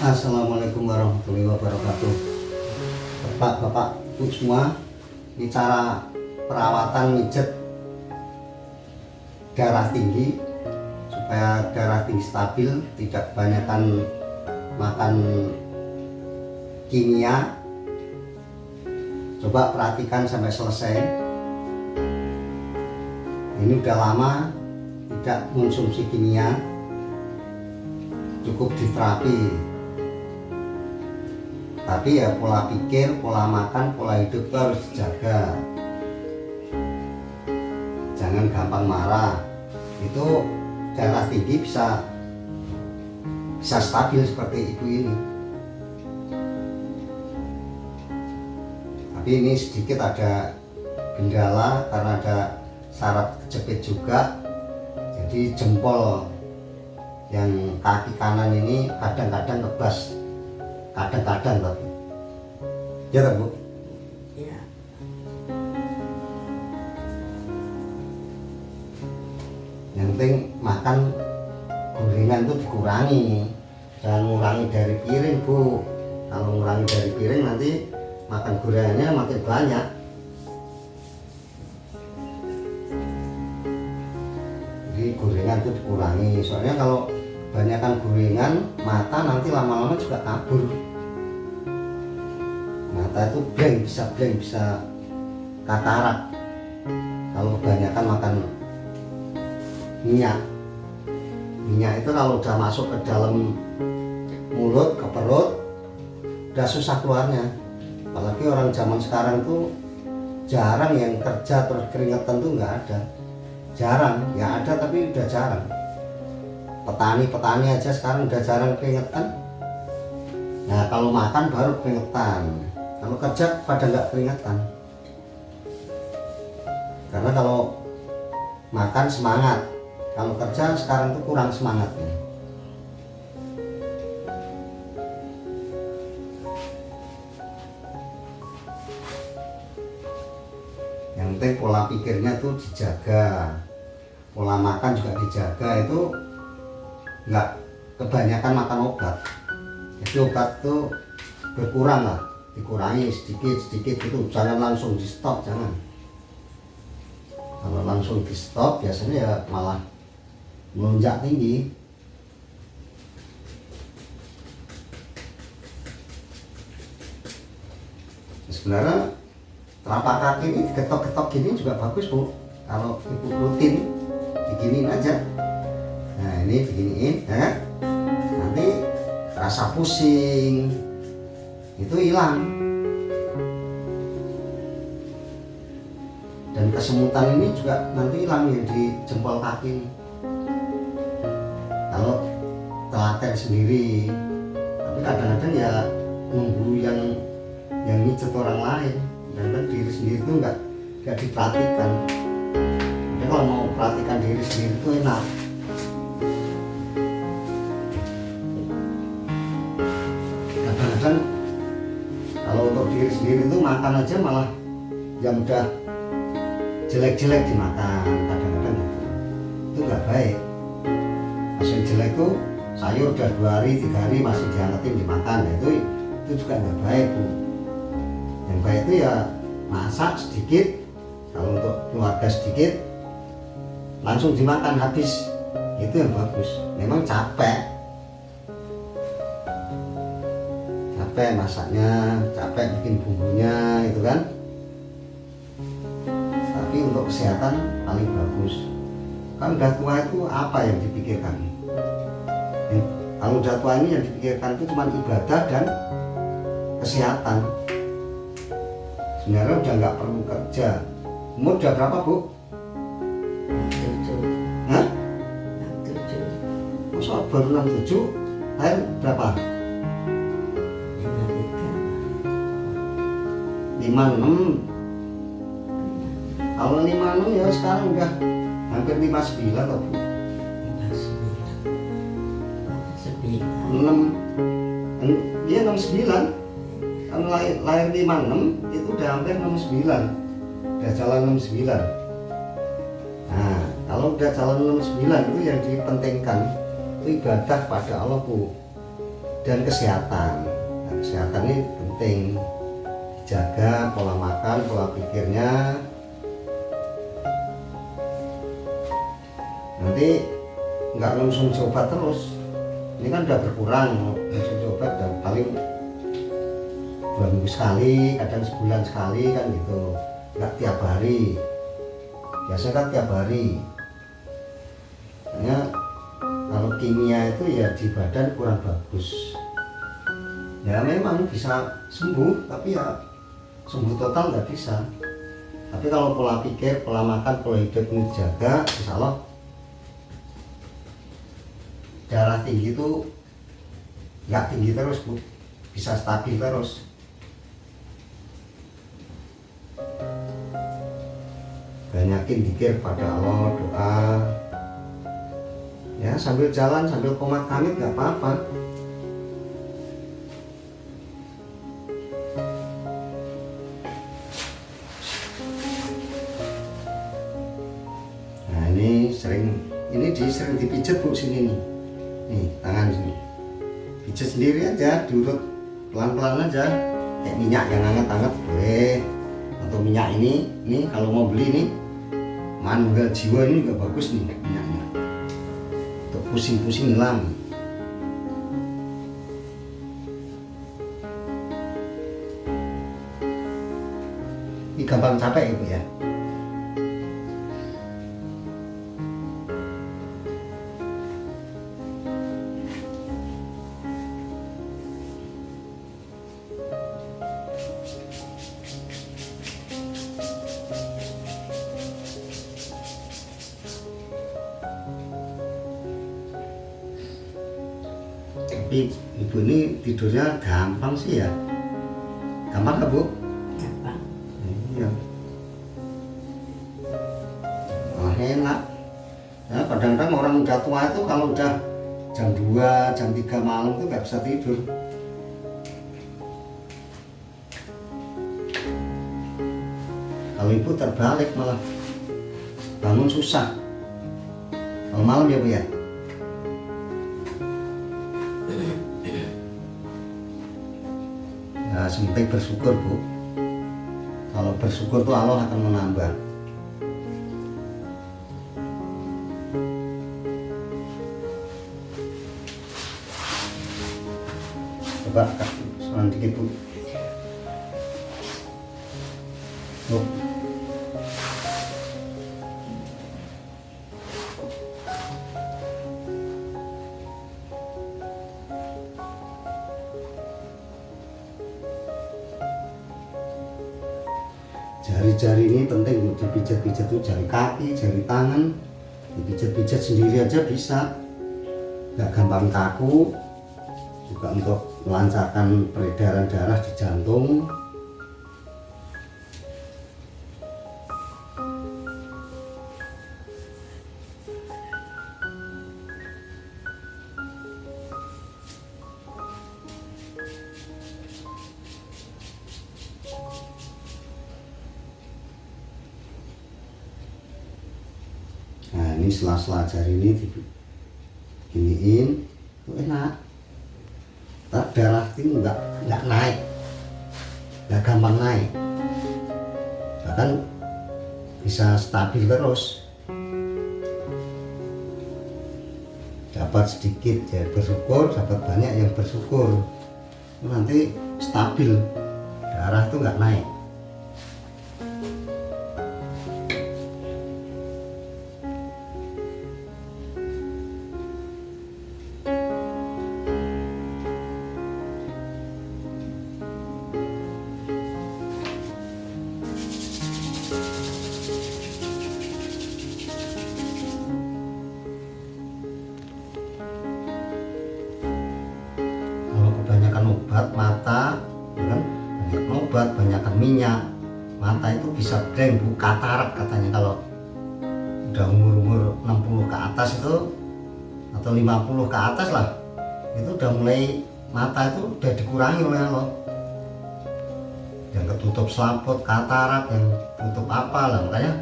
Assalamualaikum warahmatullahi wabarakatuh. Bapak-bapak, ibu semua, ini cara perawatan mijet darah tinggi supaya darah tinggi stabil, tidak banyakkan makan kimia. Coba perhatikan sampai selesai. Ini udah lama tidak mengonsumsi kimia, cukup diterapi. Tapi ya pola pikir, pola makan, pola hidup itu harus dijaga. Jangan gampang marah. Itu darah tinggi bisa stabil seperti ibu ini. Tapi ini sedikit ada kendala karena ada syarat kejepit juga. Jadi jempol yang kaki kanan ini kadang-kadang ngebas. Kadang-kadang tapi ya tak Bu? Ya. Yang penting makan gorengan itu dikurangi, jangan ngurangi dari piring Bu. Kalau ngurangi dari piring nanti makan gorengannya makin banyak. Jadi gorengan itu dikurangi, soalnya kalau banyakkan gorengan mata nanti lama-lama juga kabur. Mata itu blank, bisa katarak kalau kebanyakan makan minyak. Minyak itu kalau udah masuk ke dalam mulut, ke perut, udah susah keluarnya. Apalagi orang zaman sekarang tuh jarang yang kerja terus keringetan tuh nggak ada. Jarang, ya ada tapi udah jarang. Petani aja sekarang udah jarang keringetan. Nah kalau makan baru keringetan, kalau kerja pada nggak keringetan. Karena kalau makan semangat, kalau kerja sekarang tuh kurang semangatnya. Yang penting pola pikirnya tuh dijaga, pola makan juga dijaga. Itu nggak kebanyakan makan obat. Jadi obat tuh berkurang lah, dikurangi sedikit gitu, jangan langsung di stop, jangan. Kalau langsung di stop biasanya ya malah melonjak tinggi. Sebenarnya telapak kaki ini diketok-ketok gini juga bagus Bu, kalau ibu rutin diginiin aja. Nah ini beginiin ya, nanti rasa pusing itu hilang, dan kesemutan ini juga nanti hilang yang di jempol kaki. Kalau telaten sendiri, tapi kadang-kadang ya nunggu yang mijet orang lain, dan kan diri sendiri itu nggak diperhatikan. Jadi kalau mau perhatikan diri sendiri itu enak. Kadang-kadang kalau untuk diri sendiri itu makan aja malah yang udah jelek-jelek dimakan, kadang-kadang gitu. Itu nggak baik. Hasil jelek itu sayur udah 2 hari 3 hari masih diangetin dimakan, nah, itu juga nggak baik Bu. Yang baik itu ya masak sedikit, kalau untuk keluarga sedikit langsung dimakan habis, itu yang bagus. Memang capek masaknya, capek bikin bumbunya itu kan, tapi untuk kesehatan paling bagus. Kan udah tua itu apa yang dipikirkan? Kalau udah tua ini yang dipikirkan itu cuma ibadah dan kesehatan. Sebenarnya udah nggak perlu kerja. Umur udah berapa Bu? 67. Hah? 67. Masa baru 67? Lahir berapa? 56. Kalau 56 ya sekarang udah hampir 59 atau Bu? 6. Dia 69. Kalau lahir 56 itu udah hampir 69. Udah jalan 69. Nah, kalau udah calon 69 itu yang dipentingkan itu ibadah pada Allah Bu. dan kesehatan. Nah, kesehatan ini penting dijaga, pola makan, pola pikirnya. Nanti nggak konsumsi obat terus. Ini kan udah berkurang konsumsi obat, dan paling 2 minggu sekali, kadang sebulan sekali kan gitu, nggak tiap hari. Biasanya kan tiap hari. Hanya kalau kimia itu ya di badan kurang bagus. Ya memang bisa sembuh, tapi ya sembuh total nggak bisa. Tapi kalau pola pikir, pola makan, pola hidup ini dijaga, insya Allah darah tinggi itu nggak tinggi terus Bu, bisa stabil terus. Banyakin zikir pada Allah, doa ya, sambil jalan sambil qomat qanit nggak apa-apa. Nah ini sering dipijet Bu sini nih tangan sini, pijet sendiri aja, diurut pelan-pelan aja, kayak minyak yang hangat-hangat boleh, atau minyak ini kalau mau beli nih manual jiwa ini juga bagus nih minyaknya, untuk pusing-pusing hilang. Ini gampang capek Ibu ya. Tapi Ibu ini tidurnya gampang sih ya. Gampang nggak Bu? Gampang. Iya. Malah enak. Ya, kadang-kadang orang udah tua itu kalau udah jam 2, jam 3 malam tuh nggak bisa tidur. Kalau Ibu terbalik malah bangun susah. Kalau malam ya Bu ya. Ya, sepenting bersyukur Bu. Kalau bersyukur tuh Allah akan menambah. Coba selang dikit Bu. Bu. Jari-jari ini penting Bu, dipijat-pijat tuh, jari kaki, jari tangan, dipijat-pijat sendiri aja bisa, nggak gampang kaku, juga untuk melancarkan peredaran darah di jantung. Nah ini sela-sela jari ini diginiin, itu enak. Darah itu nggak naik, nggak gampang naik, bahkan bisa stabil terus. Dapat sedikit ya bersyukur, dapat banyak yang bersyukur, nanti stabil, darah itu nggak naik. Kebanyakan obat mata, ya kan? Banyak obat, banyakan minyak, mata itu bisa blank Bu, katarak katanya. Kalau udah umur 60 ke atas itu, atau 50 ke atas lah, itu udah mulai mata itu udah dikurangi oleh Allah. Yang ketutup selaput, katarak, yang tutup apa lah. Makanya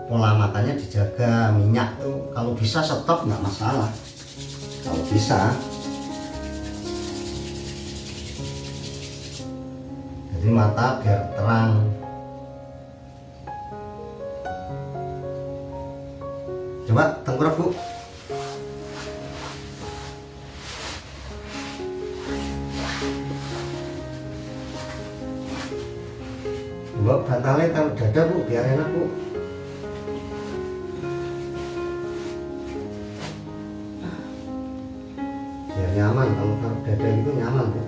pola makannya dijaga, minyak tuh kalau bisa stop nggak masalah, kalau bisa. jadi mata biar terang. Coba tengkurap Bu. Coba bantalnya taruh dada Bu biar enak Bu. Biar nyaman, kalau taruh dada itu nyaman Bu.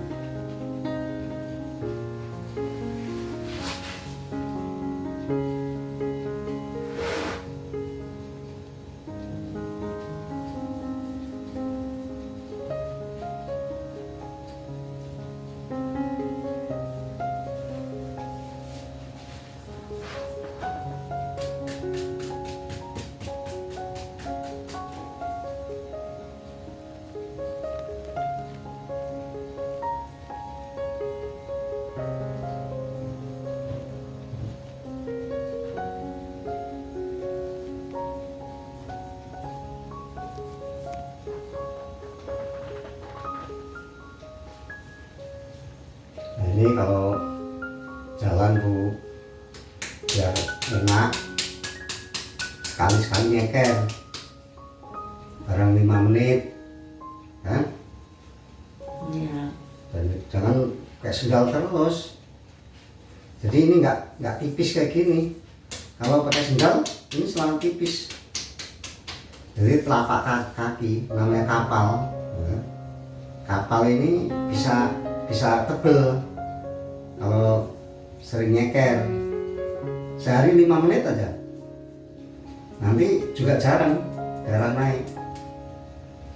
Nah, ini kalau jalan Bu biar enak, sekali-sekali nyeker barang 5 menit kan? Iya. Dan jangan kayak sendal terus. Jadi ini nggak tipis kayak gini. Kalau pakai sendal ini selalu tipis. Jadi telapak kaki namanya kapal. Kapal ini bisa tebel kalau sering nyeker. Sehari 5 menit aja. Nanti juga jarang darah naik.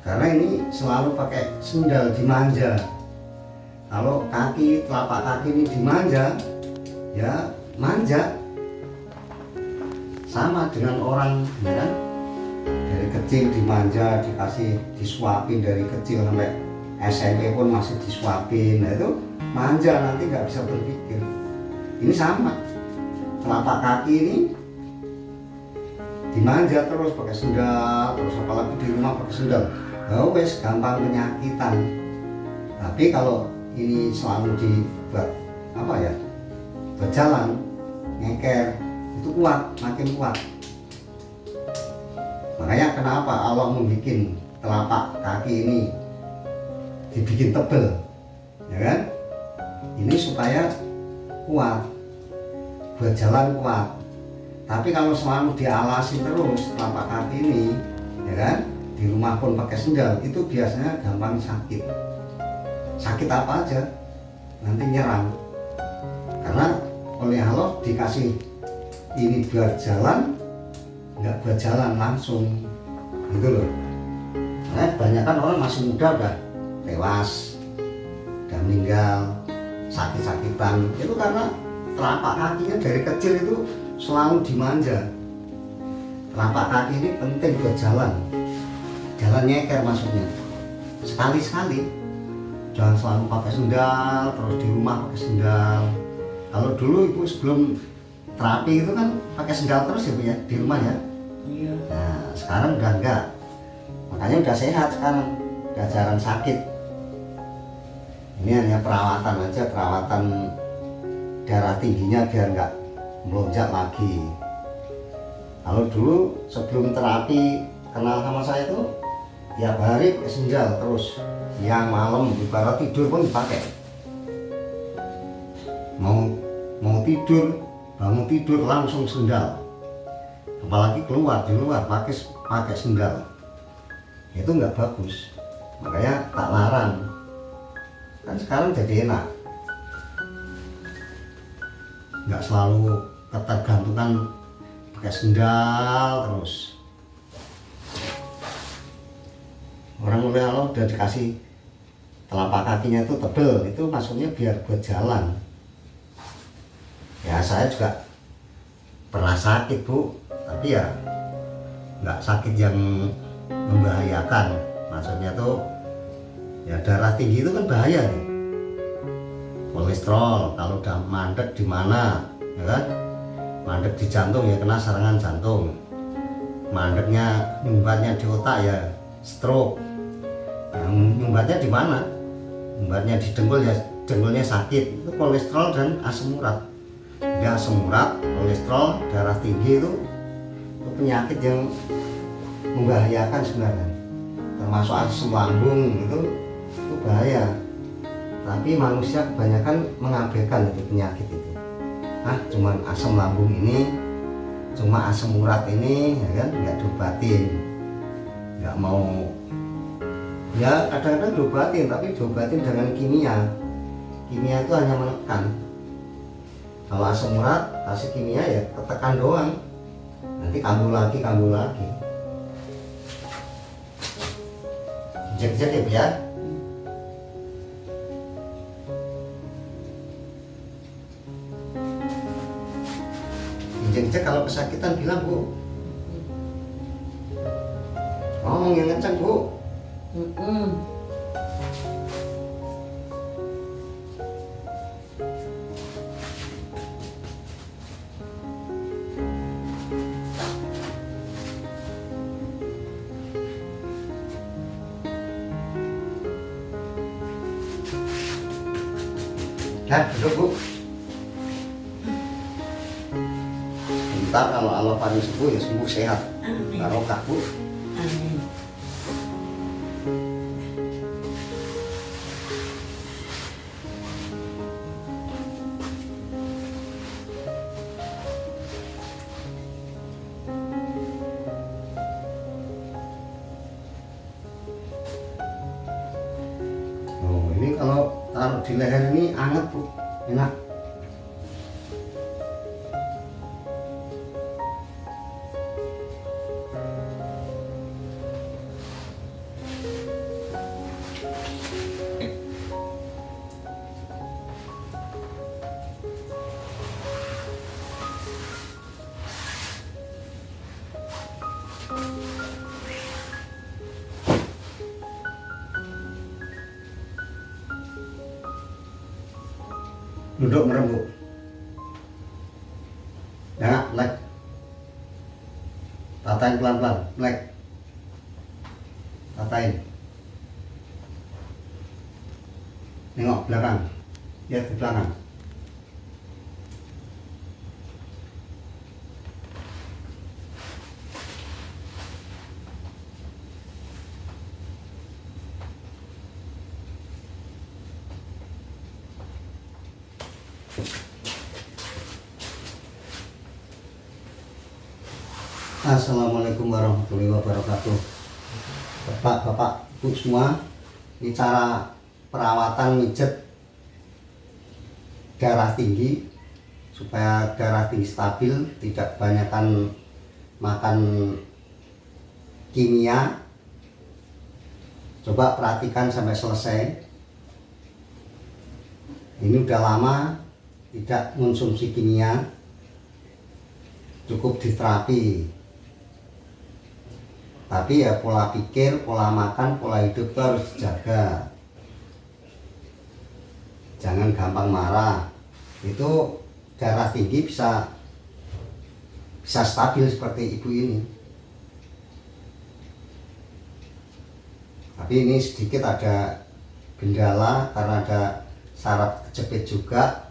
Karena ini selalu pakai sendal dimanja. Kalau telapak kaki ini dimanja, ya manja. Sama dengan orang, ya kan? Dari kecil dimanja, disuapin dari kecil sampai SMP pun masih disuapin. Nah itu manja, nanti nggak bisa berpikir. Ini sama, telapak kaki ini dimanja terus pakai sendal, terus apalagi di rumah pakai sendal. Oh wes gampang penyakitan. Tapi kalau ini selalu dibuat apa ya, berjalan, nyeker, itu kuat, makin kuat. Makanya kenapa Allah membuat telapak kaki ini dibikin tebel, ya kan? Ini supaya kuat, buat jalan kuat. Tapi kalau selalu dialasi terus telapak kaki ini, ya kan? Di rumah pun pakai sendal, itu biasanya gampang sakit. Sakit apa aja, nanti nyerang. Karena oleh Allah dikasih ini buat jalan, nggak buat jalan langsung, gitu loh. Karena kebanyakan orang masih muda udah tewas, udah meninggal, sakit-sakitan. Itu karena telapak kakinya dari kecil itu selalu dimanja. Telapak kaki ini penting buat jalan nyeker maksudnya. Sekali-sekali, jangan selalu pakai sendal, terus di rumah pakai sendal. Kalau dulu Ibu sebelum terapi itu kan pakai sendal terus ya Bu ya, di rumah ya. Iya. Nah sekarang udah enggak, makanya udah sehat sekarang, udah jarang sakit. Ini hanya perawatan aja, perawatan darah tingginya biar nggak melonjak lagi. Kalau dulu sebelum terapi kenal sama saya itu tiap hari pakai sendal terus, siang malam, ibarat tidur pun dipakai. Mau tidur, bangun tidur langsung sendal. Apalagi keluar di luar pakai sendal, itu nggak bagus. Makanya tak larang. Kan sekarang jadi enak, nggak selalu ketergantungan pakai sendal terus. Orang oleh Allah udah dikasih telapak kakinya itu tebel, itu maksudnya biar buat jalan. Ya saya juga pernah sakit Bu, tapi ya nggak sakit yang membahayakan. Maksudnya tuh ya darah tinggi itu kan bahaya nih. Kolesterol kalau udah mandek di mana, ya kan? Mandek di jantung ya kena serangan jantung. Mandeknya nyumbatnya di otak ya stroke. Yang nyumbatnya di mana? Nyumbatnya di dengkul ya jempolnya sakit, itu kolesterol dan asam urat. Dia asam urat, kolesterol, darah tinggi itu penyakit yang membahayakan sebenarnya, termasuk asam lambung itu bahaya. Tapi manusia kebanyakan mengabaikan itu penyakit itu. Cuman asam lambung ini, cuma asam urat ini, ya kan, nggak diobatin, nggak mau. Ya kadang-kadang diobatin, tapi diobatin dengan kimia. Kimia itu hanya menekan. Kalau asam urat kasih kimia ya ketekan doang, nanti kambuh lagi. Injek-injek ya Bu ya. Injek-injek kalau kesakitan bilang Bu. Ngomong yang kencang Bu. Duduk Bu. Ntar kalau Allah paling sembuh ya sembuh sehat. Amin. Barokah Bu. Amin. Ini kalau taruh di leher ini anget Bu, enak. Duduk merem Bu. Ya, leg. Tatain pelan-pelan, leg. Tatain. Nengok belakang. Lihat ke belakang. Assalamualaikum warahmatullahi wabarakatuh. Bapak, Ibu semua, ini cara perawatan mijet darah tinggi supaya darah tinggi stabil, tidak kebanyakan makan kimia. Coba perhatikan sampai selesai. Ini udah lama tidak mengonsumsi kimia, cukup diterapi. Tapi ya pola pikir, pola makan, pola hidup itu harus dijaga. Jangan gampang marah. Itu darah tinggi bisa stabil seperti ibu ini. Tapi ini sedikit ada kendala karena ada saraf kejepit juga.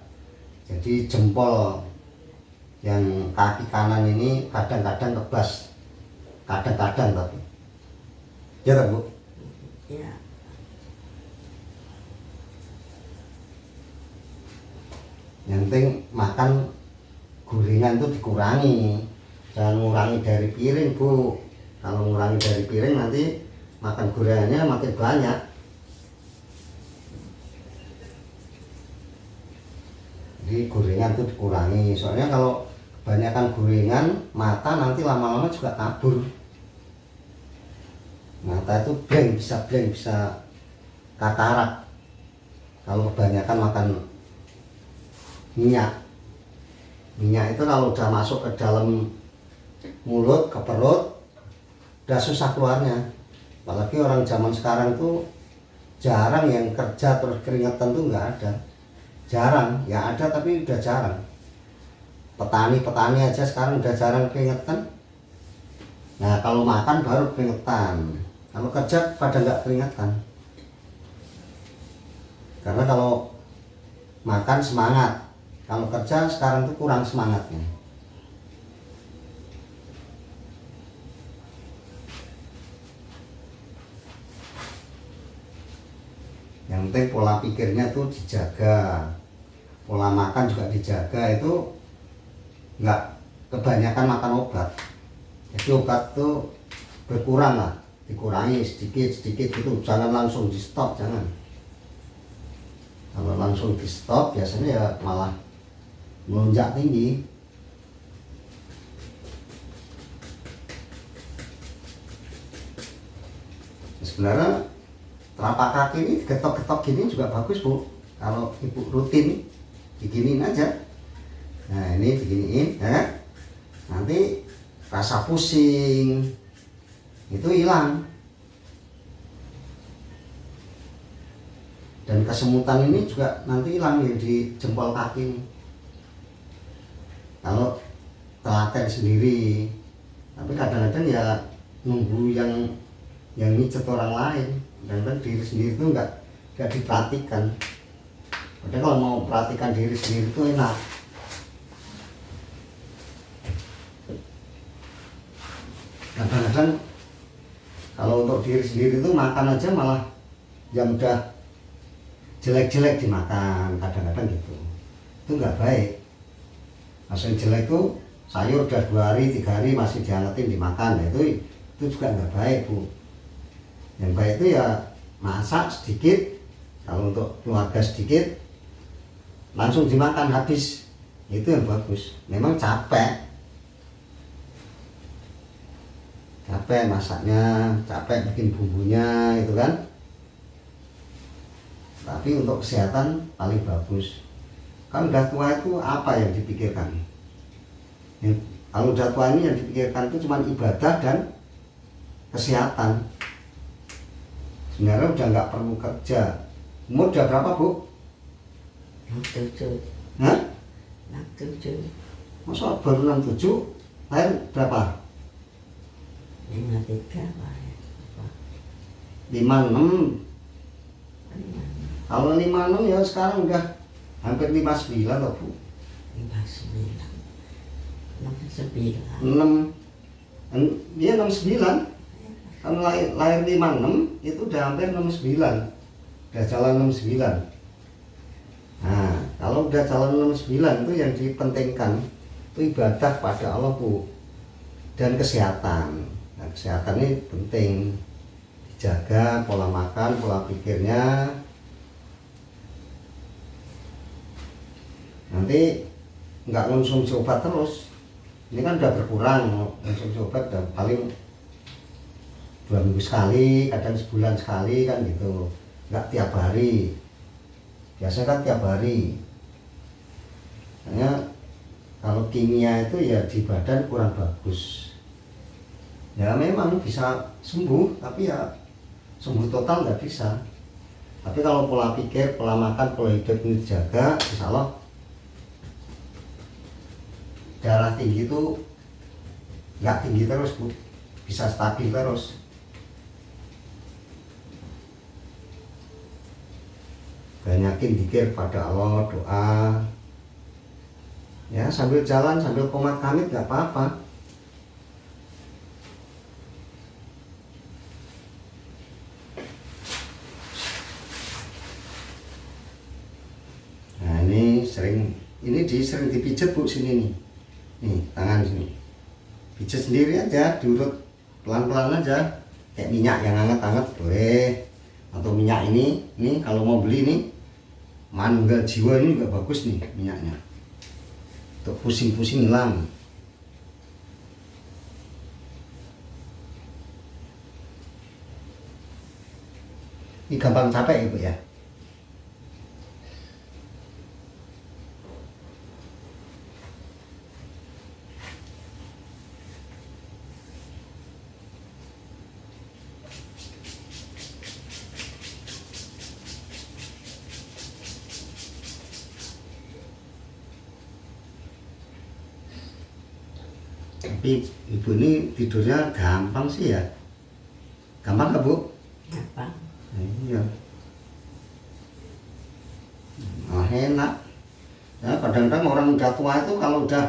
Jadi jempol yang kaki kanan ini kadang-kadang kebas. Kadang-kadang tapi. Ya tak Bu? Ya. Yang penting makan gorengan itu dikurangi. Jangan ngurangi dari piring Bu. Kalau ngurangi dari piring nanti makan gorengannya makin banyak. Jadi gorengan itu dikurangi. Soalnya kalau kebanyakan gorengan, mata nanti lama-lama juga kabur. Mata itu blank, bisa katarak kalau kebanyakan makan minyak. Minyak itu kalau udah masuk ke dalam mulut, ke perut, udah susah keluarnya. Apalagi orang zaman sekarang tuh jarang yang kerja terus keringetan tuh nggak ada. Jarang, ya ada tapi udah jarang. Petani aja sekarang udah jarang keringetan. Nah kalau makan baru keringetan. Kalau kerja pada nggak keringetan. Karena kalau makan semangat. Kalau kerja sekarang tuh kurang semangatnya. Yang penting pola pikirnya tuh dijaga, pola makan juga dijaga, itu nggak kebanyakan makan obat. Jadi obat tuh berkurang lah, dikurangi sedikit gitu, jangan langsung di stop, jangan. Kalau langsung di stop biasanya ya malah melonjak tinggi. Sebenarnya telapak kaki ini getok-getok gini juga bagus, Bu. Kalau ibu rutin diginiin aja. Nah ini diginiin ya, nanti rasa pusing itu hilang. Dan kesemutan ini juga nanti hilang ya di jempol kaki ini. Kalau telaten sendiri, tapi kadang-kadang ya nunggu yang mijet orang lain, dan diri sendiri itu nggak diperhatikan. Padahal kalau mau perhatikan diri sendiri itu enak. Kadang-kadang kalau untuk diri sendiri itu makan aja malah yang udah jelek-jelek dimakan, kadang-kadang gitu. Itu nggak baik. Maksudnya jelek tuh sayur udah 2 hari 3 hari masih diangetin dimakan, nah, itu juga nggak baik, Bu. Yang baik itu ya masak sedikit, kalau untuk keluarga sedikit langsung dimakan habis, itu yang bagus. Memang capek masaknya, capek bikin bumbunya itu kan, tapi untuk kesehatan paling bagus. Kalau udah tua itu apa yang dipikirkan? Kalau udah tua ini yang dipikirkan itu cuma ibadah dan kesehatan. Sebenarnya udah nggak perlu kerja. Umur udah berapa, Bu? 67. Hah? 67. Masa baru 67? Lahir berapa? 53 Pak ya. 56. Kalau 56 ya sekarang udah hampir 59 loh, Bu. 59. 69. 6. Dia 69. Kalau lahir 56 itu udah hampir 69. Udah jalan 69. Nah, kalau udah jalan 69 itu yang dipentingkan itu ibadah pada Allah, Bu. Dan kesehatan. Nah, kesehatan ini penting. Dijaga pola makan, pola pikirnya. Nanti nggak konsumsi obat terus. Ini kan udah berkurang konsumsi obat, dan paling 2 minggu sekali, kadang sebulan sekali kan gitu. Nggak tiap hari. Biasanya kan tiap hari. Hanya kalau kimia itu ya di badan kurang bagus. Ya memang bisa sembuh, tapi ya sembuh total nggak bisa. Tapi kalau pola pikir, pola makan, pola hidup ini dijaga, insya Allah darah tinggi itu nggak tinggi terus, Bu. Bisa stabil terus. Banyakin zikir pada Allah, doa. Ya sambil jalan, sambil qomat qanit nggak apa-apa. Nah ini sering dipijet, Bu, sini nih. Nih tangan sini. Pijet sendiri aja, diurut pelan-pelan aja. Kayak minyak yang hangat-hangat boleh. Atau minyak ini kalau mau beli nih Manunggal Jiwa ini juga bagus nih minyaknya. Untuk pusing-pusing hilang. Ini gampang capek, Ibu ya. Tapi Ibu ini tidurnya gampang sih ya. Gampang nggak, Bu? Gampang. Iya. Enak. tua itu kalau udah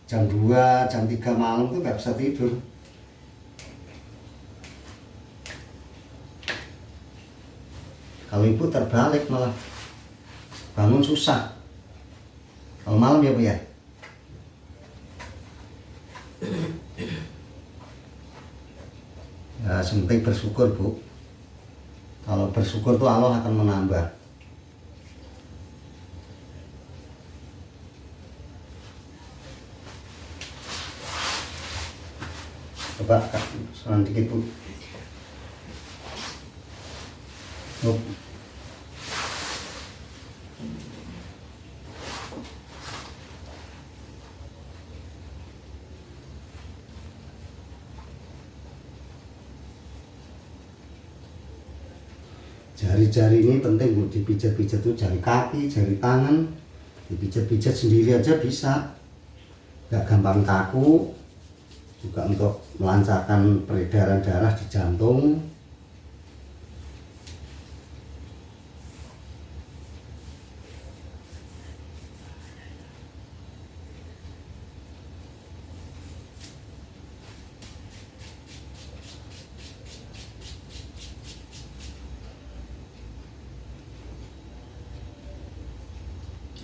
jam 2, jam 3 malam tuh nggak bisa tidur. Kalau ibu terbalik malah bangun susah. Kalau malam ya Bu ya. Ya, penting bersyukur Bu. Kalau bersyukur tuh Allah akan menambah. Coba selang dikit Bu. Oh. Jari-jari ini penting Bu, dipijat-pijat tuh jari kaki, jari tangan, dipijat-pijat sendiri aja bisa, nggak gampang kaku, juga untuk melancarkan peredaran darah di jantung.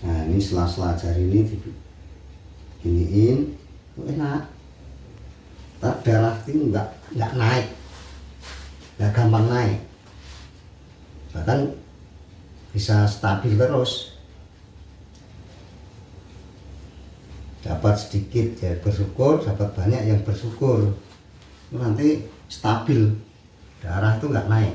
Nah ini sela-sela jari ini diginiin, itu enak. Tapi darah itu nggak naik, nggak gampang naik, bahkan bisa stabil terus. Dapat sedikit ya bersyukur, dapat banyak yang bersyukur, itu nanti stabil, darah itu nggak naik.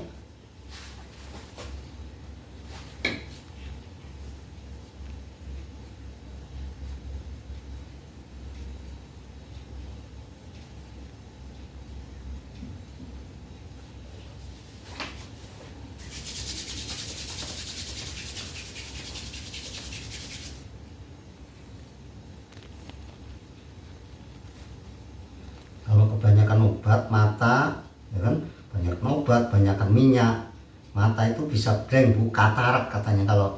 Kalau kebanyakan obat mata, ya kan, banyak obat, banyakan minyak, mata itu bisa blank Bu, katarak katanya. Kalau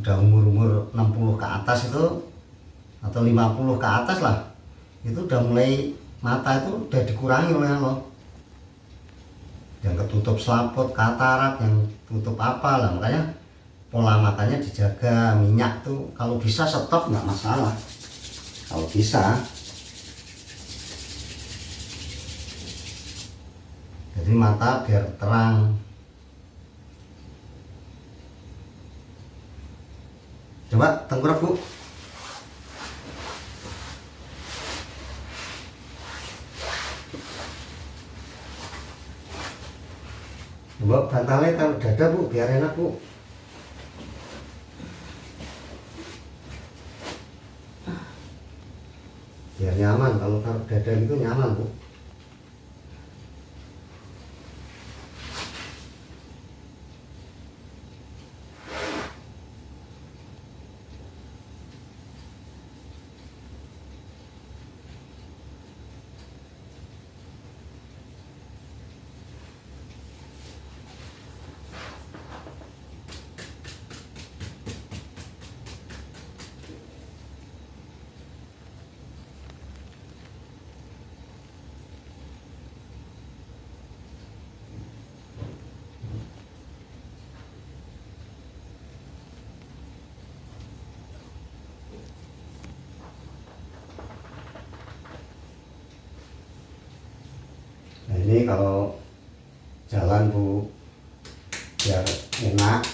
udah umur 60 ke atas itu, atau 50 ke atas lah, itu udah mulai mata itu udah dikurangi oleh Allah. Yang ketutup selaput, katarak, yang tutup apa lah. Makanya pola makannya dijaga, minyak tuh kalau bisa stop nggak masalah, kalau bisa. Jadi mata biar terang. Coba tengkurap Bu. Coba bantalnya taruh dada Bu, biar enak Bu. Biar nyaman, kalau taruh dada itu nyaman Bu. Nah ini kalau jalan Bu, biar enak,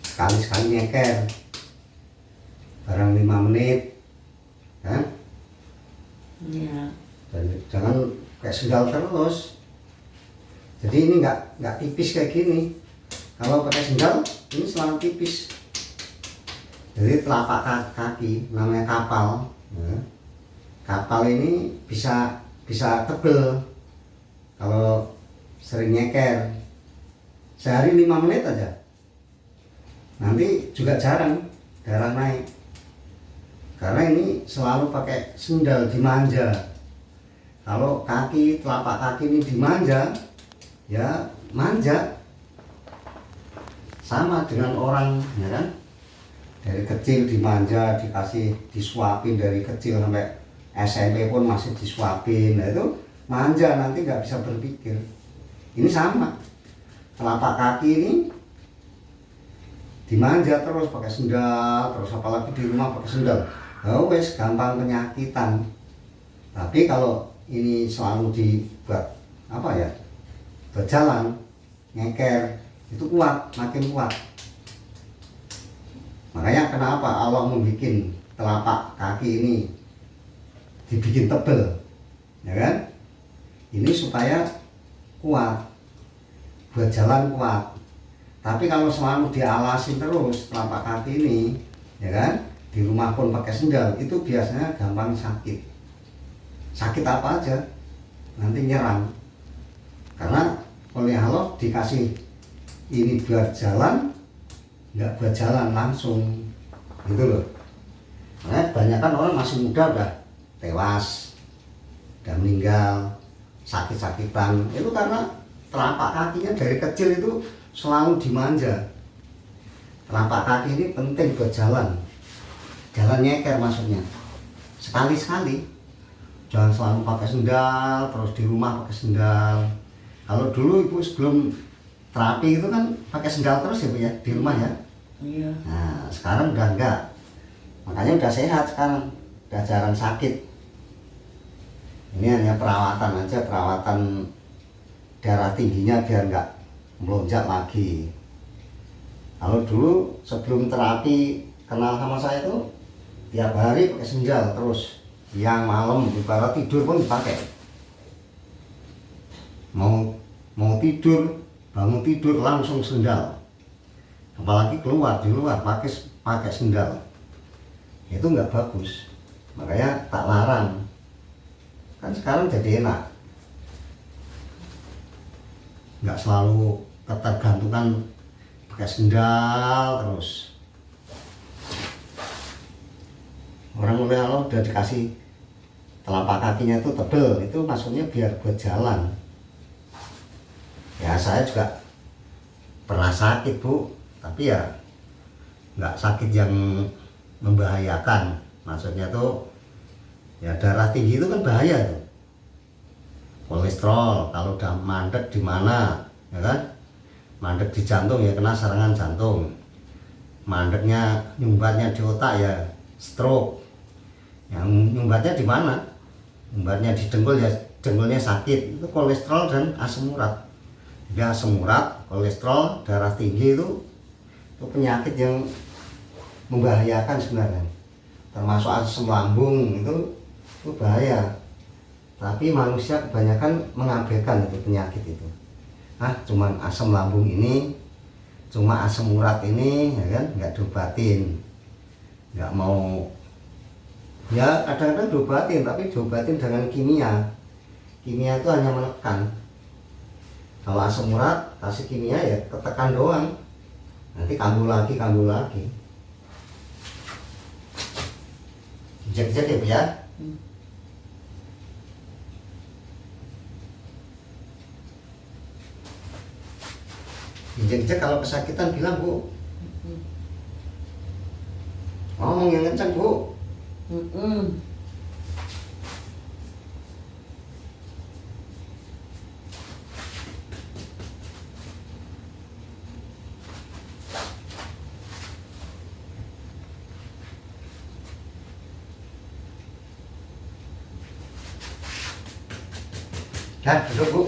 sekali-sekali nyeker, barang 5 menit kan. Iya. Dan jangan kayak sendal terus. Jadi ini nggak tipis kayak gini. Kalau pakai sendal ini selalu tipis. Jadi telapak kaki namanya kapal. Nah, kapal ini bisa tebel kalau sering nyeker. Sehari 5 menit aja, nanti juga jarang darah naik, karena ini selalu pakai sendal dimanja. Kalau kaki, telapak kaki ini dimanja, ya manja, sama dengan orang, ya kan. Dari kecil dimanja, dikasih disuapin dari kecil sampai SMP pun masih disuapin. Nah itu manja, nanti nggak bisa berpikir. Ini sama, telapak kaki ini dimanja terus pakai sendal, terus apalagi di rumah pakai sendal. Oh wes gampang penyakitan. Tapi kalau ini selalu dibuat apa ya, berjalan, ngeker, itu kuat, makin kuat. Makanya kenapa Allah membuat telapak kaki ini dibikin tebel, ya kan? Ini supaya kuat, buat jalan kuat. Tapi kalau selalu dialasin terus telapak kaki ini, ya kan? Di rumah pun pakai sendal, itu biasanya gampang sakit. Sakit apa aja, nanti nyerang. Karena oleh Allah dikasih ini buat jalan, nggak buat jalan langsung, gitu loh. Nah, kebanyakan orang masih muda udah tewas, udah meninggal, sakit-sakitan. Itu karena telapak kakinya dari kecil itu selalu dimanja. Telapak kaki ini penting buat jalan, jalan nyeker maksudnya. Sekali-sekali, jangan selalu pakai sendal, terus di rumah pakai sendal. Kalau dulu ibu sebelum terapi itu kan pakai sendal terus ya Bu ya, di rumah ya. Iya. Nah sekarang udah enggak, makanya udah sehat sekarang, udah jarang sakit. Ini hanya perawatan aja, perawatan darah tingginya biar enggak melonjak lagi. Kalau dulu sebelum terapi kenal sama saya itu tiap hari pakai sendal terus, siang malam, ibarat tidur pun dipakai. Mau tidur, bangun tidur langsung sendal. Apalagi keluar di luar pakai sendal. Itu nggak bagus. Makanya tak larang. Kan sekarang jadi enak. Nggak selalu ketergantungan pakai sendal terus. Orang oleh Allah udah dikasih telapak kakinya itu tebel, itu maksudnya biar buat jalan. Ya saya juga pernah sakit Bu, tapi ya nggak sakit yang membahayakan. Maksudnya tuh ya darah tinggi itu kan bahaya tuh. Kolesterol kalau udah mandek di mana, ya kan? Mandek di jantung ya kena serangan jantung. Mandeknya nyumbatnya di otak ya stroke. Yang nyumbatnya di mana? Nyumbatnya di dengkul ya dengkulnya sakit. Itu kolesterol dan asam urat. Jadi asam urat, kolesterol, darah tinggi itu penyakit yang membahayakan sebenarnya. Termasuk asam lambung itu bahaya. Tapi manusia kebanyakan mengabaikan itu penyakit itu. Cuman asam lambung ini, cuma asam urat ini, ya kan, nggak diobatin, nggak mau. Ya kadang-kadang diobatin, tapi diobatin dengan kimia. Kimia itu hanya menekan. Kalau asam urat kasih kimia ya ketekan doang, nanti kambuh lagi. Injek-injek ya Bu ya. Injek-injek kalau kesakitan bilang Bu. Ngomong yang kencang Bu. Duduk Bu.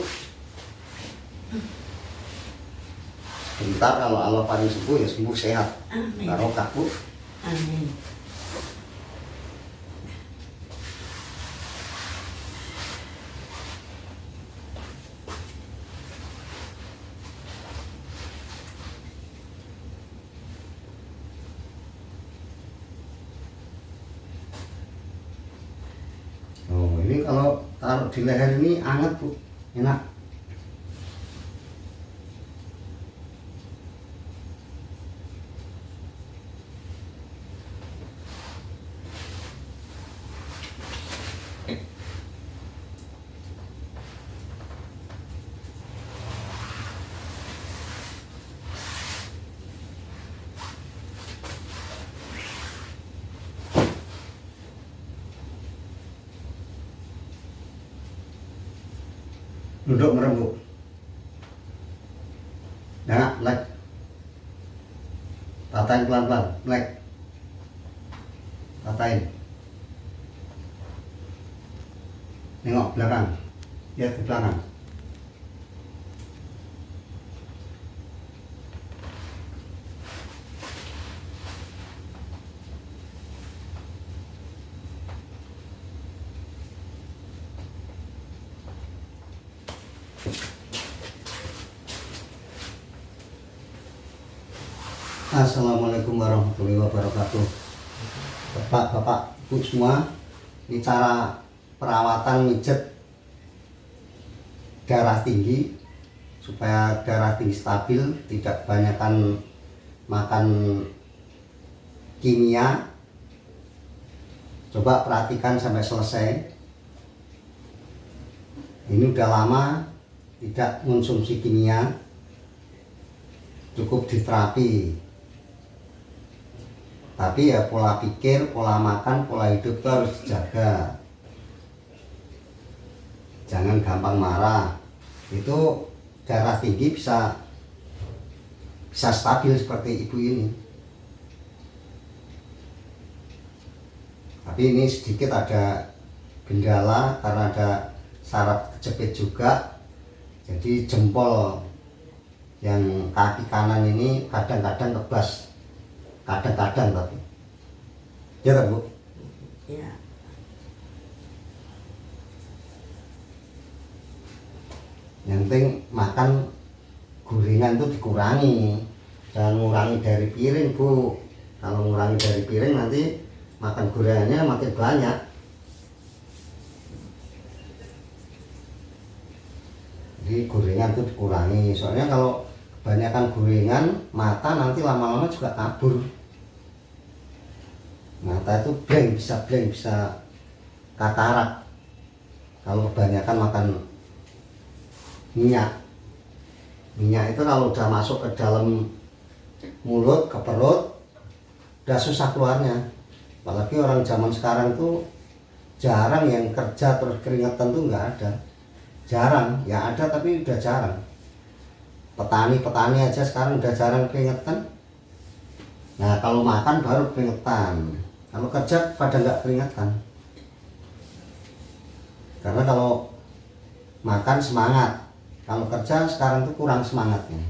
Bentar kalau Allah paling sembuh ya sembuh sehat. Amin. Barokah Bu. Amin. Oh ini kalau taruh di leher ini anget Bu, enak. Duduk merem Bu. Nah, melek. Tatain pelan-pelan, melek. Tatain. Nengok belakang. Lihat ke belakang. Assalamualaikum warahmatullahi wabarakatuh. Bapak-bapak, ibu semua, ini cara perawatan mijet darah tinggi supaya darah tinggi stabil, tidak banyakkan makan kimia. Coba perhatikan sampai selesai. Ini udah lama tidak mengonsumsi kimia, cukup diterapi. Tapi ya pola pikir, pola makan, pola hidup itu harus dijaga. Jangan gampang marah. Itu darah tinggi bisa stabil seperti ibu ini. Tapi ini sedikit ada kendala karena ada saraf kejepit juga. Jadi jempol yang kaki kanan ini kadang-kadang kebas. Kadang-kadang tapi ya tak Bu? Ya. Yang penting makan gorengan itu dikurangi, jangan ngurangi dari piring Bu. Kalau ngurangi dari piring nanti makan gorengannya makin banyak. Jadi gorengan itu dikurangi, soalnya kalau kebanyakan gorengan mata nanti lama-lama juga kabur. Mata itu blank, bisa katarak kalau kebanyakan makan minyak. Minyak itu kalau udah masuk ke dalam mulut, ke perut, udah susah keluarnya. Apalagi orang zaman sekarang tuh jarang yang kerja terus keringetan tuh nggak ada. Jarang, ya ada tapi udah jarang. Petani aja sekarang udah jarang keringetan. Nah kalau makan baru keringetan, kalau kerja pada nggak keringetan. Karena kalau makan semangat, kalau kerja sekarang tuh kurang semangatnya.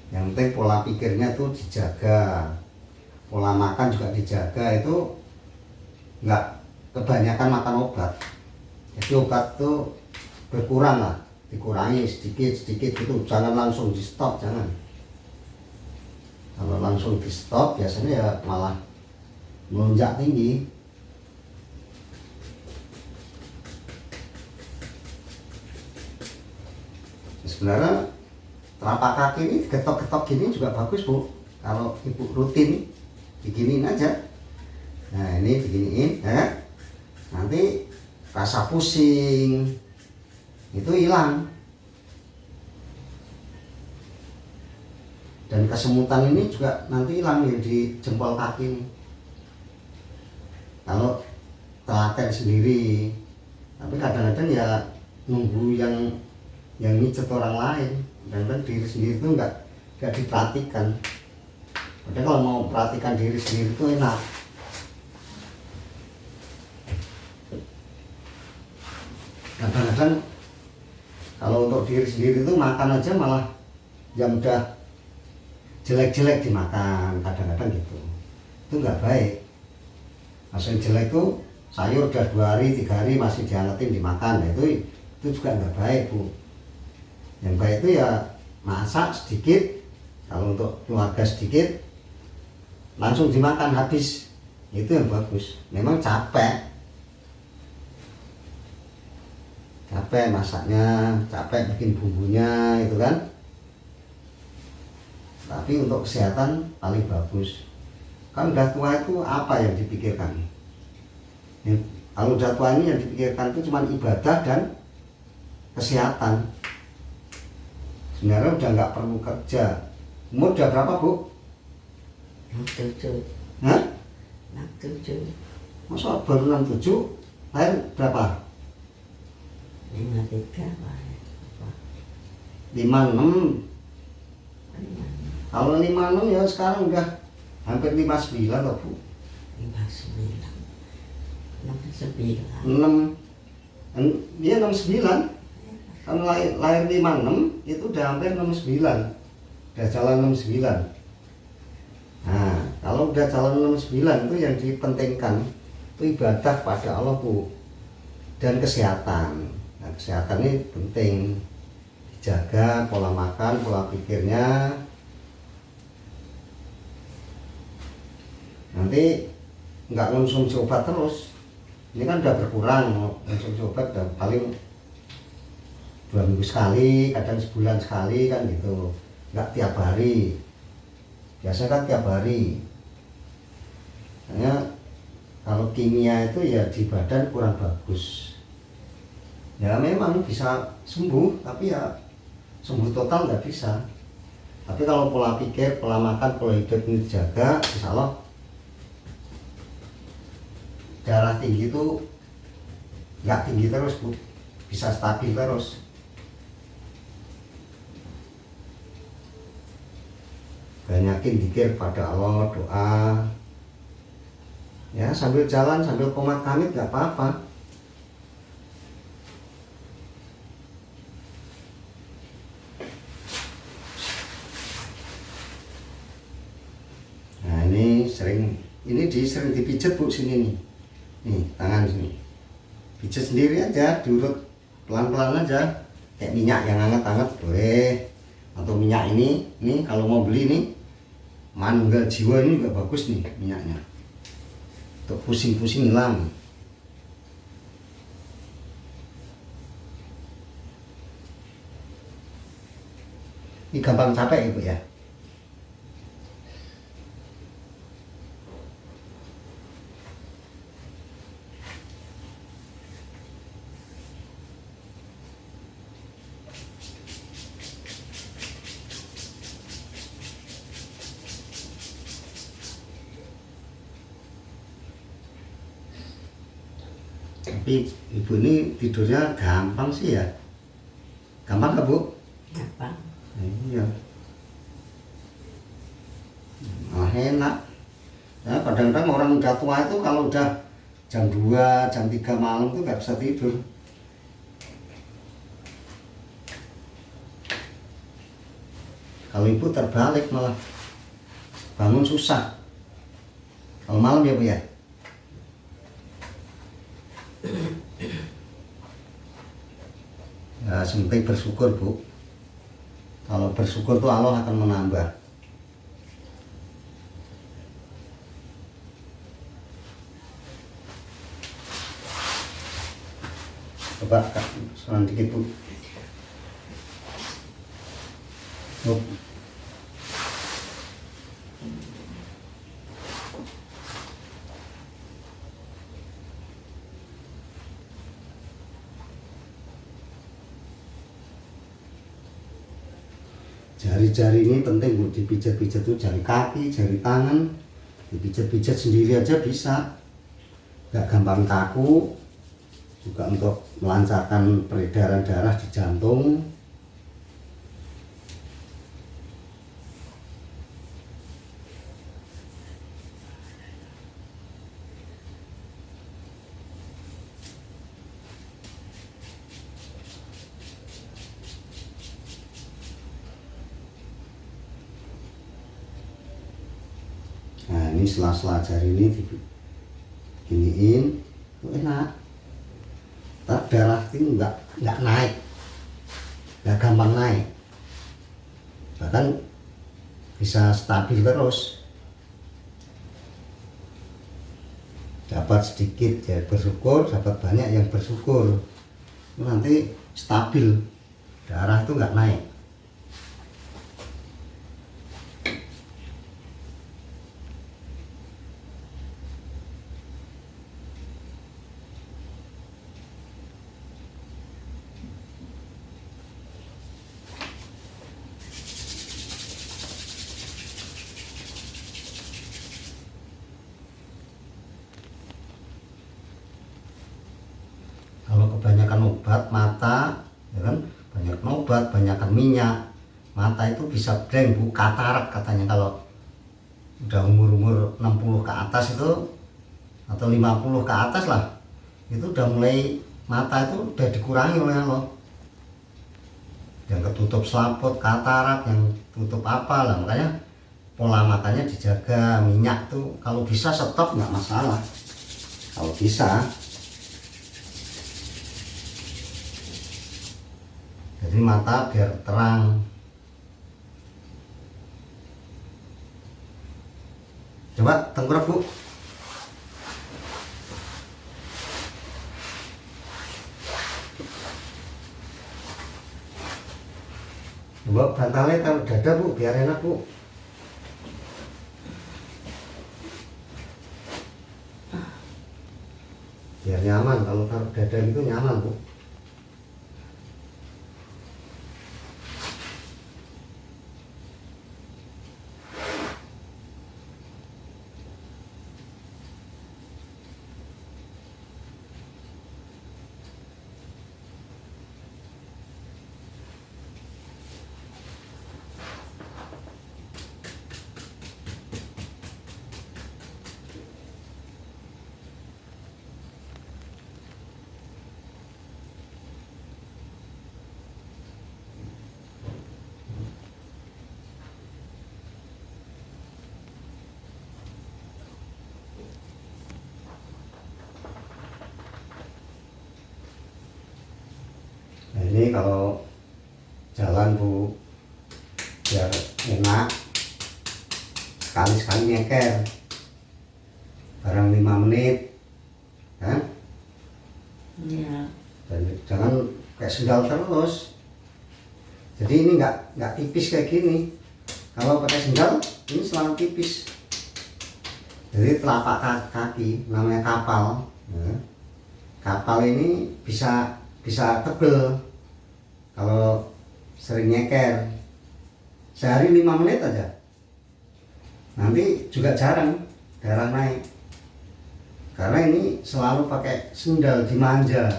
Yang penting pola pikirnya tuh dijaga, pola makan juga dijaga. Itu nggak kebanyakan makan obat. Jadi obat tuh berkurang lah, dikurangi sedikit gitu, jangan langsung di stop, jangan. Kalau langsung di stop biasanya ya malah melonjak tinggi. Sebenarnya telapak kaki ini getok-getok gini juga bagus Bu. Kalau ibu rutin diginiin aja. Nah ini diginiin ya. Nanti rasa pusing itu hilang. Dan kesemutan ini juga nanti hilang yang di jempol kaki ini. Kalau telaten sendiri. Tapi kadang-kadang ya nunggu yang mijet orang lain. Dan diri sendiri itu nggak diperhatikan. Padahal kalau mau perhatikan diri sendiri itu enak. Kadang-kadang kalau untuk diri sendiri itu makan aja malah yang udah jelek-jelek dimakan, kadang-kadang gitu. Itu nggak baik. Maksudnya jelek itu sayur udah 2 hari 3 hari masih diangetin dimakan. Nah, itu juga nggak baik Bu. Yang baik itu ya masak sedikit, kalau untuk keluarga sedikit langsung dimakan habis. Itu yang bagus. Memang capek masaknya, capek bikin bumbunya itu kan. Tapi untuk kesehatan paling bagus. Kan udah tua itu apa yang dipikirkan? Kalau udah tua ini yang dipikirkan itu cuma ibadah dan kesehatan. Sebenarnya udah nggak perlu kerja. Umur udah berapa Bu? Anak 7. Hah? Anak 7. Masa baru 67? Lahir berapa? 53 Pak. 56. Kalau 56 ya sekarang udah hampir 59 loh Bu. 59. 69. 6. Dia 69. Kan lahir 56 itu udah hampir 69. Udah jalan 69. Nah, kalau udah jalan 69 itu yang dipentingkan itu ibadah pada Allah Bu. Dan kesehatan. Nah, kesehatan ini penting. Dijaga pola makan, pola pikirnya. Nanti nggak konsumsi obat terus. Ini kan udah berkurang konsumsi obat, dan paling 2 minggu sekali, kadang sebulan sekali kan gitu. Nggak tiap hari. Biasanya kan tiap hari. Hanya kalau kimia itu ya di badan kurang bagus. Ya memang bisa sembuh, tapi ya sembuh total nggak bisa. Tapi kalau pola pikir, pola makan, pola hidup ini dijaga, insya Allah darah tinggi itu nggak tinggi terus Bu, bisa stabil terus. Banyakin zikir pada Allah, doa. Ya sambil jalan, sambil qomat qanit nggak apa-apa. Nah ini sering dipijat Bu sini nih. Nih tangan sini. Pijat sendiri aja, diurut pelan-pelan aja. Kayak minyak yang hangat-hangat boleh. Atau minyak ini kalau mau beli nih Manunggal Jiwa ini juga bagus nih minyaknya. Untuk pusing-pusing hilang. Ini gampang capek Ibu ya. Tapi Ibu ini tidurnya gampang sih ya. Gampang gak Bu? Gampang. Iya. Malah enak. Ya, kadang-kadang orang udah tua itu kalau udah jam 2, jam 3 malam tuh nggak bisa tidur. Kalau Ibu terbalik malah bangun susah. Kalau malam ya Bu ya. Ya, sementing bersyukur Bu. Kalau bersyukur tuh Allah akan menambah. Coba Kak, selang dikit Bu. Oh. Jari-jari ini penting Bu, dipijat-pijat tuh jari kaki, jari tangan, dipijat-pijat sendiri aja bisa, nggak gampang kaku, juga untuk melancarkan peredaran darah di jantung. Nah ini sela-sela jari ini diginiin, itu enak. Tak darah itu nggak naik, nggak gampang naik, bahkan bisa stabil terus. Dapat sedikit ya bersyukur, dapat banyak yang bersyukur, itu nanti stabil, darah itu nggak naik. minyak, mata itu bisa blank bu, katarak katanya. Kalau udah umur 60 ke atas itu atau 50 ke atas lah, itu udah mulai mata itu udah dikurangi oleh Allah. Yang ketutup selaput, katarak, yang tutup apa lah. Makanya pola makannya dijaga, minyak tuh kalau bisa stop nggak masalah, kalau bisa. Jadi mata biar terang. Coba tengkurap bu. Coba bantalnya taruh dada bu, biar enak bu. Biar nyaman, kalau taruh dada itu nyaman bu. Nah ini kalau jalan bu, biar enak, sekali-sekali nyeker, barang 5 menit kan. Iya. Dan jangan kayak sendal terus. Jadi ini nggak tipis kayak gini. Kalau pakai sendal ini selalu tipis. Jadi telapak kaki namanya kapal. Nah, kapal ini bisa tebel kalau sering nyeker. Sehari 5 menit aja. Nanti juga jarang darah naik. Karena ini selalu pakai sendal dimanja.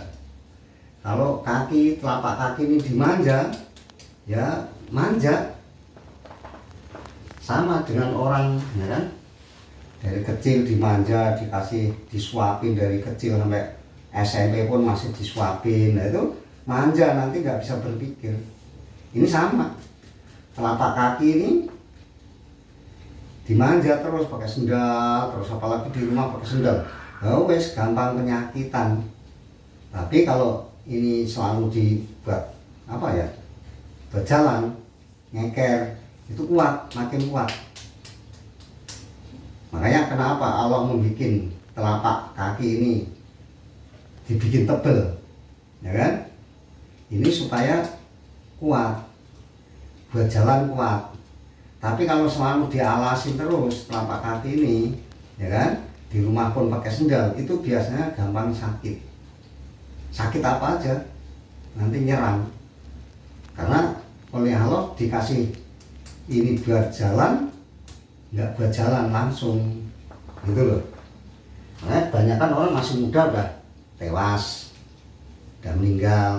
Kalau kaki, telapak kaki ini dimanja, ya manja. Sama dengan orang, ya kan? Dari kecil dimanja, disuapin dari kecil sampai SMP pun masih disuapin. Nah itu manja, nanti nggak bisa berpikir. Ini sama, telapak kaki ini dimanja terus pakai sendal, terus apalagi di rumah pakai sendal. Oh wes gampang penyakitan. Tapi kalau ini selalu dibuat apa ya, berjalan, nyeker, itu kuat, makin kuat. Makanya kenapa Allah membuat telapak kaki ini dibikin tebel, ya kan? Ini supaya kuat, buat jalan kuat. Tapi kalau selalu dialasin terus telapak kaki ini, ya kan? Di rumah pun pakai sendal, itu biasanya gampang sakit. Sakit apa aja, nanti nyerang. Karena oleh Allah dikasih ini buat jalan, nggak buat jalan langsung, gitu loh. Makanya kebanyakan orang masih muda udah tewas, udah meninggal,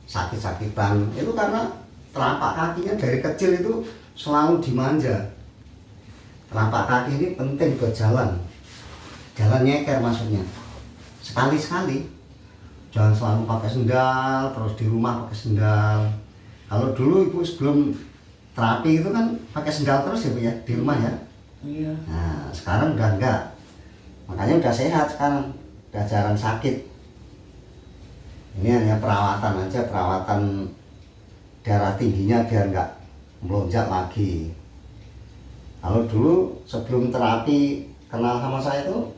sakit-sakitan. Itu karena telapak kakinya dari kecil itu selalu dimanja. Telapak kaki ini penting buat jalan. Jalan nyeker maksudnya. Sekali-sekali. Jangan selalu pakai sendal, terus di rumah pakai sendal. Kalau dulu ibu sebelum terapi itu kan pakai sendal terus ya bu ya, di rumah ya. Iya. Nah sekarang udah enggak. Makanya udah sehat sekarang. Udah jarang sakit. Ini hanya perawatan aja, perawatan darah tingginya biar nggak melonjak lagi. Kalau dulu sebelum terapi kenal sama saya itu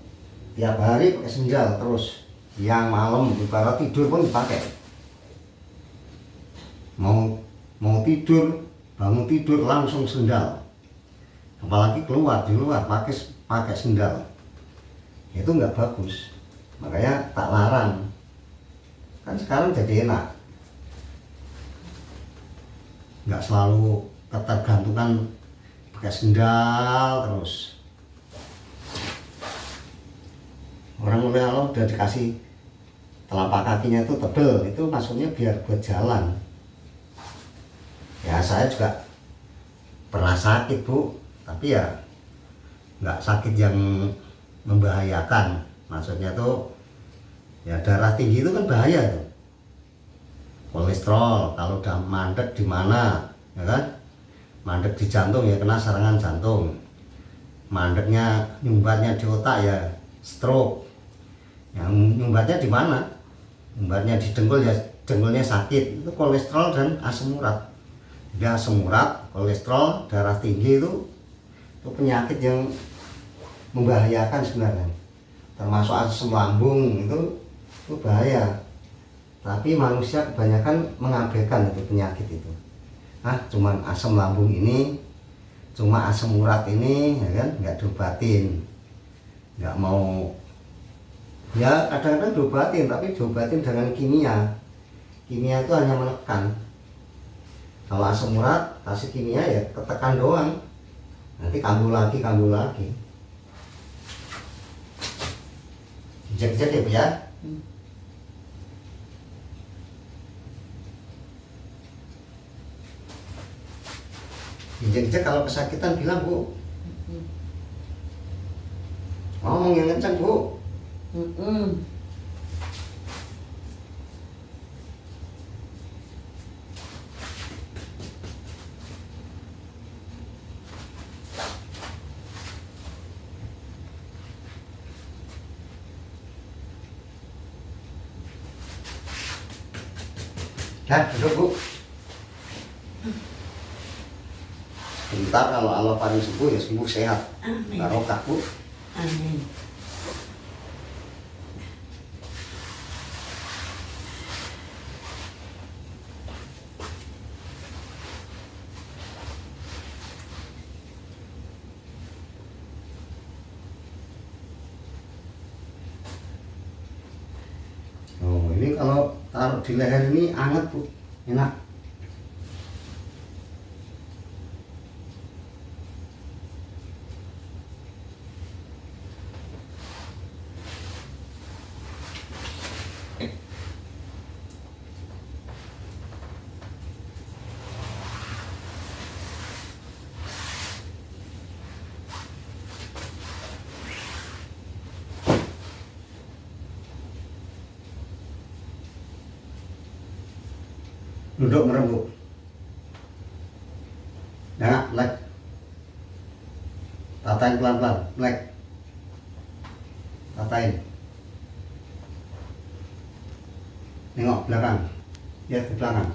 tiap hari pakai sendal terus, siang malam, ibarat tidur pun dipakai. Mau tidur, bangun tidur langsung sendal. Apalagi keluar di luar pakai sendal, itu nggak bagus. Makanya tak larang. Kan sekarang jadi enak, nggak selalu ketergantungan pakai sendal terus. Orang oleh Allah udah dikasih telapak kakinya itu tebel, itu maksudnya biar buat jalan. Ya saya juga pernah sakit Bu, tapi ya nggak sakit yang membahayakan. Maksudnya tuh ya darah tinggi itu kan bahaya tuh. Kolesterol kalau udah mandek di mana, ya kan? Mandek di jantung ya kena serangan jantung. Mandeknya nyumbatnya di otak ya stroke. Yang nyumbatnya di mana? Nyumbatnya di dengkul ya dengkulnya sakit. Itu kolesterol dan asam urat. Jadi asam urat, kolesterol, darah tinggi itu penyakit yang membahayakan sebenarnya. Termasuk asam lambung itu bahaya. Tapi manusia kebanyakan mengabaikan itu penyakit itu. Cuman asam lambung ini, cuma asam urat ini, ya kan, nggak diobatin, nggak mau. Ya kadang-kadang diobatin, tapi diobatin dengan kimia. Kimia itu hanya menekan. Kalau asam urat kasih kimia ya ketekan doang, nanti kambuh lagi. Injek-injek ya Bu ya. Injek-injek kalau kesakitan bilang Bu. Ngomong yang kencang Bu. Duduk Bu. Bentar, kalau Allah paling sembuh ya sembuh sehat. Amin. Barokah Bu. Amin. Oh, ini kalau taruh di leher ini anget Bu, enak. Duduk merem Bu. Ya, leg. Tatain pelan-pelan, leg. Tatain. Nengok belakang. Lihat ke belakang.